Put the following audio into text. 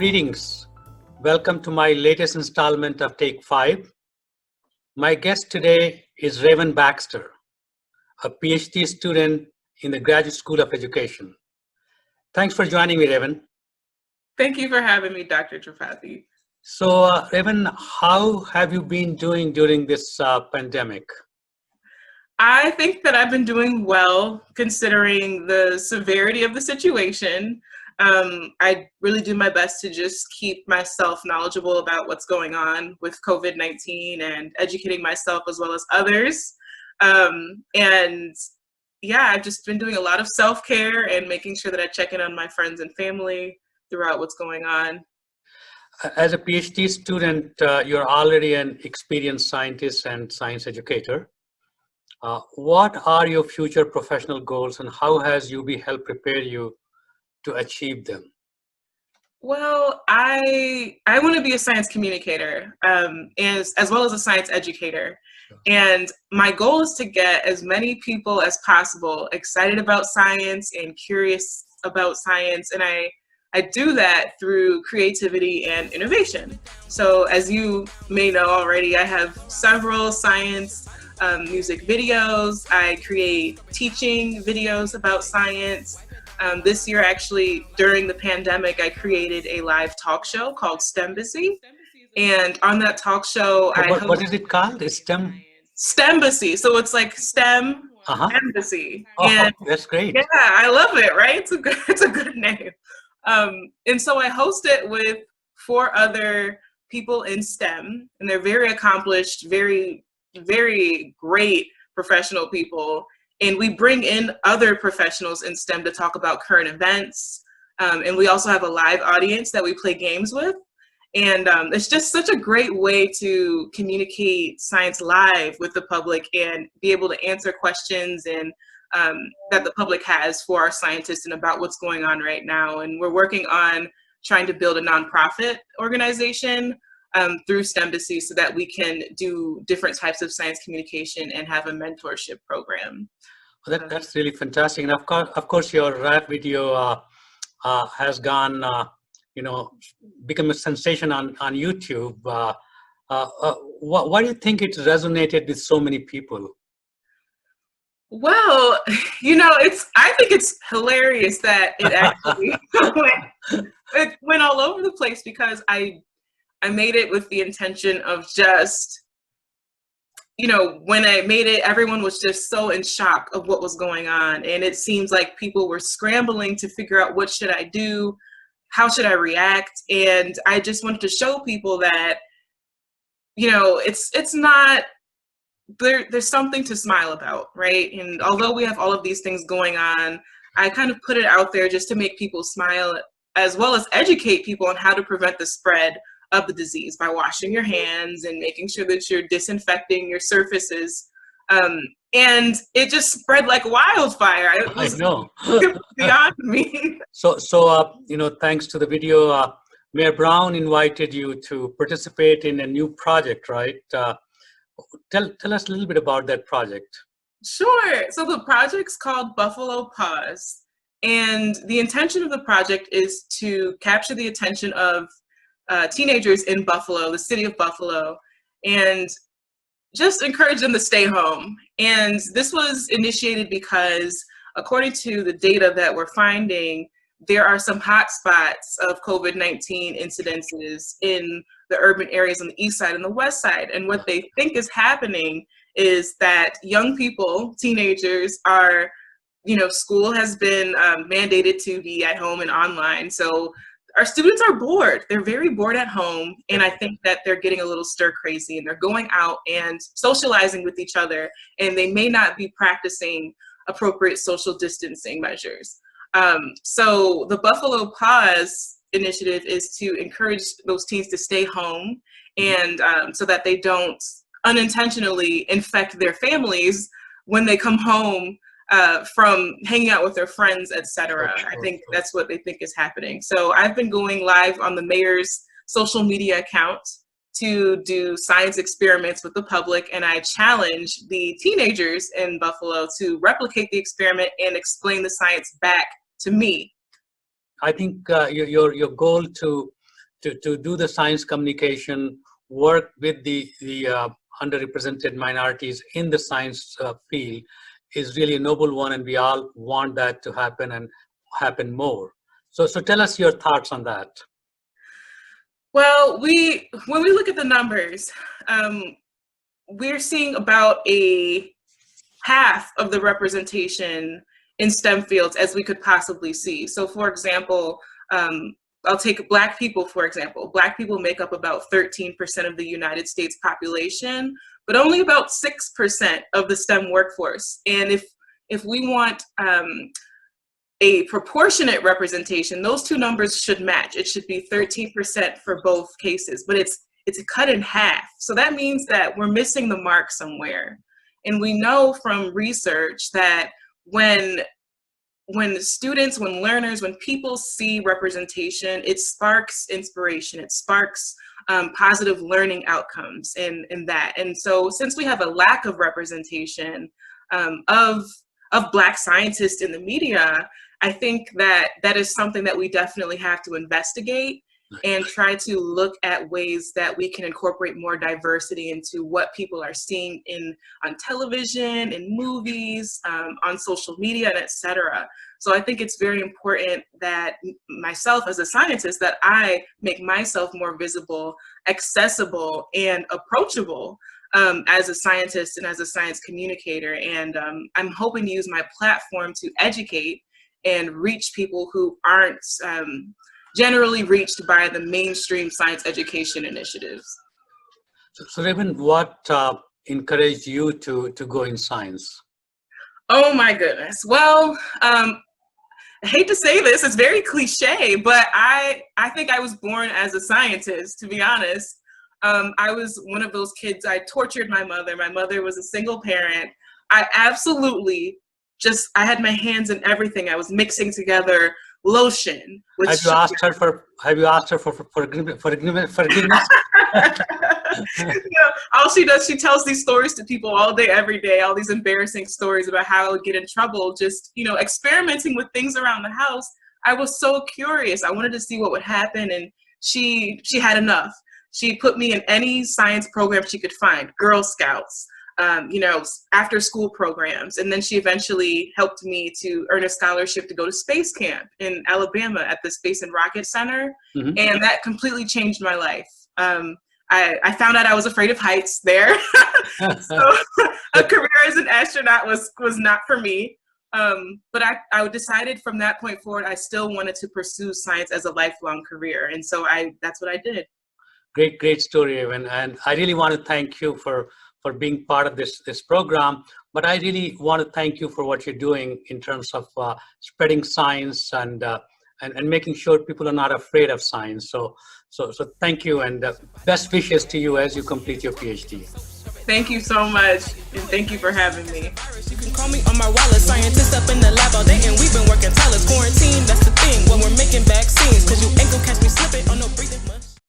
Greetings. Welcome to my latest installment of Take 5. My guest today is Raven Baxter, a PhD student in the Graduate School of Education. Thanks for joining me, Raven. Thank you for having me, Dr. Tripathi. So, Raven, how have you been doing during this pandemic? I think that I've been doing well considering the severity of the situation. I really do my best to just keep myself knowledgeable about what's going on with COVID-19 and educating myself as well as others. And yeah, I've just been doing a lot of self-care and making sure that I check in on my friends and family throughout what's going on. As a PhD student, you're already an experienced scientist and science educator. What are your future professional goals and how has UB helped prepare you to achieve them? Well, I want to be a science communicator as well as a science educator. And my goal is to get as many people as possible excited about science and curious about science. And I do that through creativity and innovation. So as you may know already, I have several science music videos. I create teaching videos about science. This year, actually, during the pandemic, I created a live talk show called STEMbassy. And on that talk show, what is it called? STEMbassy. So it's like STEM embassy. Oh, and that's great. Yeah, I love it, right? It's a good name. And so I host it with 4 other people in STEM, and they're very accomplished, very, very great professional people. And we bring in other professionals in STEM to talk about current events. And we also have a live audience that we play games with. And it's just such a great way to communicate science live with the public and be able to answer questions and that the public has for our scientists and about what's going on right now. And we're working on trying to build a nonprofit organization through STEMbassy so that we can do different types of science communication and have a mentorship program. Well, that's really fantastic. And of course, your rap video has gone, become a sensation on YouTube. Why do you think it resonated with so many people? Well, I think it's hilarious that it actually it went all over the place because I made it with the intention of just, when I made it, everyone was just so in shock of what was going on. And it seems like people were scrambling to figure out what should I do? How should I react? And I just wanted to show people that, it's not, there's something to smile about, right? And although we have all of these things going on, I kind of put it out there just to make people smile as well as educate people on how to prevent the spread of the disease by washing your hands and making sure that you're disinfecting your surfaces. And it just spread like wildfire. It was beyond me. So, thanks to the video, Mayor Brown invited you to participate in a new project, right? Tell us a little bit about that project. Sure. So the project's called Buffalo Pause. And the intention of the project is to capture the attention of teenagers in Buffalo, the city of Buffalo, and just encourage them to stay home. And this was initiated because, according to the data that we're finding, there are some hot spots of COVID-19 incidences in the urban areas on the east side and the west side. And what they think is happening is that young people, teenagers, are, school has been mandated to be at home and online. So our students are bored. They're very bored at home. And I think that they're getting a little stir crazy and they're going out and socializing with each other. And they may not be practicing appropriate social distancing measures. So the Buffalo Pause initiative is to encourage those teens to stay home and so that they don't unintentionally infect their families when they come home from hanging out with their friends, etc. I think that's what they think is happening. So I've been going live on the mayor's social media account to do science experiments with the public, and I challenge the teenagers in Buffalo to replicate the experiment and explain the science back to me. I think your goal to to do the science communication, work with the underrepresented minorities in the science field is really a noble one, and we all want that to happen and happen more. So tell us your thoughts on that. Well, when we look at the numbers, we're seeing about a half of the representation in STEM fields as we could possibly see. So for example, I'll take Black people, for example. Black people make up about 13% of the United States population, but only about 6% of the STEM workforce. And if we want a proportionate representation, those two numbers should match. It should be 13% for both cases, but it's cut in half. So that means that we're missing the mark somewhere. And we know from research that when students, when learners, when people see representation, it sparks inspiration, it sparks positive learning outcomes in that. And so since we have a lack of representation of Black scientists in the media, I think that is something that we definitely have to investigate and try to look at ways that we can incorporate more diversity into what people are seeing on television, in movies, on social media, and et cetera. So I think it's very important that myself as a scientist, that I make myself more visible, accessible, and approachable as a scientist and as a science communicator. And I'm hoping to use my platform to educate and reach people who aren't generally reached by the mainstream science education initiatives. So Raven, what encouraged you to go in science? Oh my goodness. Well, I hate to say this, it's very cliche, but I think I was born as a scientist, to be honest. I was one of those kids, I tortured my mother. My mother was a single parent. I absolutely I had my hands in everything. I was mixing together lotion with Have you asked her for forgiveness? All she does, she tells these stories to people all day, every day, all these embarrassing stories about how I would get in trouble, just, experimenting with things around the house. I was so curious. I wanted to see what would happen, and she had enough. She put me in any science program she could find, Girl Scouts, after school programs. And then she eventually helped me to earn a scholarship to go to space camp in Alabama at the Space and Rocket Center. Mm-hmm. And that completely changed my life. I found out I was afraid of heights there. So a career as an astronaut was not for me. But I decided from that point forward, I still wanted to pursue science as a lifelong career. And so that's what I did. Great story, Evan. And I really want to thank you for being part of this program. But I really want to thank you for what you're doing in terms of spreading science and making sure people are not afraid of science. So thank you, and best wishes to you as you complete your PhD. Thank you so much, and thank you for having me. You can call me on my wallet, scientist up in the lab all day, and we've been working tireless. Quarantine, that's the thing, when we're making vaccines, cause you ain't gonna catch me slipping on no breathing.